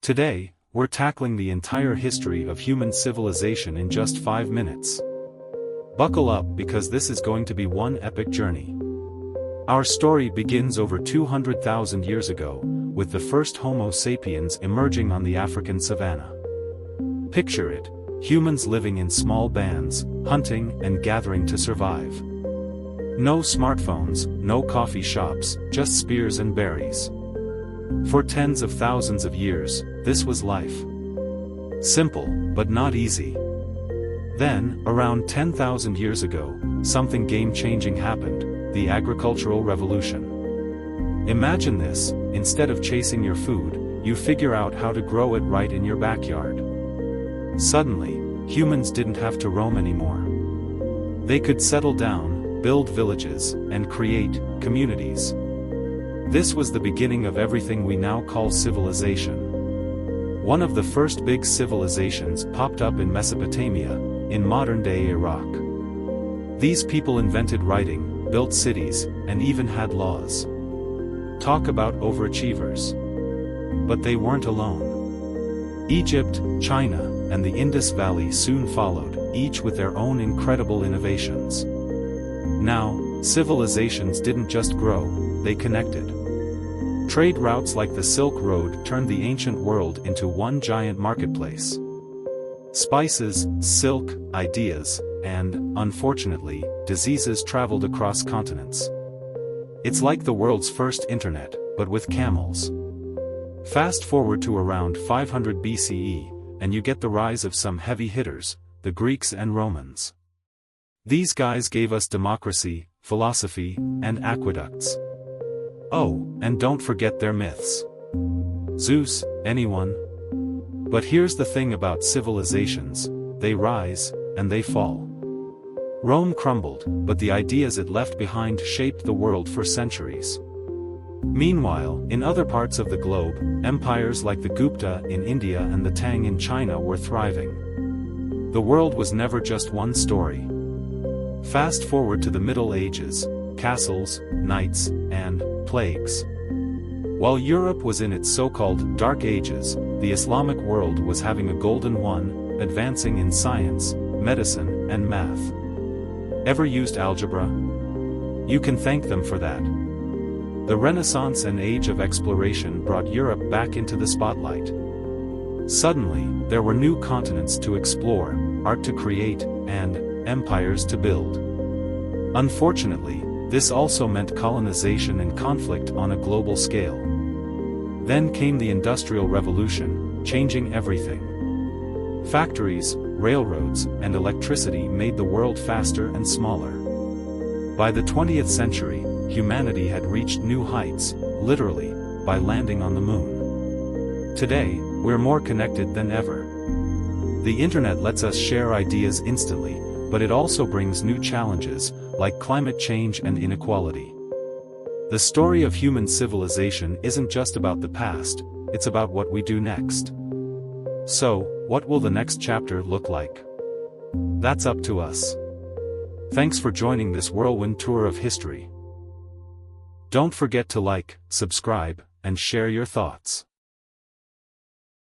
Today, we're tackling the entire history of human civilization in just 5 minutes. Buckle up because this is going to be one epic journey. Our story begins over 200,000 years ago, with the first Homo sapiens emerging on the African savanna. Picture it, humans living in small bands, hunting and gathering to survive. No smartphones, no coffee shops, just spears and berries. For tens of thousands of years, this was life. Simple, but not easy. Then, around 10,000 years ago, something game-changing happened, the agricultural revolution. Imagine this, instead of chasing your food, you figure out how to grow it right in your backyard. Suddenly, humans didn't have to roam anymore. They could settle down, build villages, and create communities. This was the beginning of everything we now call civilization. One of the first big civilizations popped up in Mesopotamia, in modern-day Iraq. These people invented writing, built cities, and even had laws. Talk about overachievers. But they weren't alone. Egypt, China, and the Indus Valley soon followed, each with their own incredible innovations. Now, civilizations didn't just grow, they connected. Trade routes like the Silk Road turned the ancient world into one giant marketplace. Spices, silk, ideas, and, unfortunately, diseases traveled across continents. It's like the world's first internet, but with camels. Fast forward to around 500 BCE, and you get the rise of some heavy hitters, the Greeks and Romans. These guys gave us democracy, philosophy, and aqueducts. Oh, and don't forget their myths. Zeus, anyone? But here's the thing about civilizations, they rise, and they fall. Rome crumbled, but the ideas it left behind shaped the world for centuries. Meanwhile, in other parts of the globe, empires like the Gupta in India and the Tang in China were thriving. The world was never just one story. Fast forward to the Middle Ages, castles, knights, and plagues. While Europe was in its so-called Dark Ages, the Islamic world was having a golden one, advancing in science, medicine, and math. Ever used algebra? You can thank them for that. The Renaissance and Age of Exploration brought Europe back into the spotlight. Suddenly, there were new continents to explore, art to create, and empires to build. Unfortunately, this also meant colonization and conflict on a global scale. Then came the Industrial Revolution, changing everything. Factories, railroads, and electricity made the world faster and smaller. By the 20th century, humanity had reached new heights, literally, by landing on the moon. Today, we're more connected than ever. The internet lets us share ideas instantly, but it also brings new challenges, like climate change and inequality. The story of human civilization isn't just about the past, it's about what we do next. So, what will the next chapter look like? That's up to us. Thanks for joining this whirlwind tour of history. Don't forget to like, subscribe, and share your thoughts.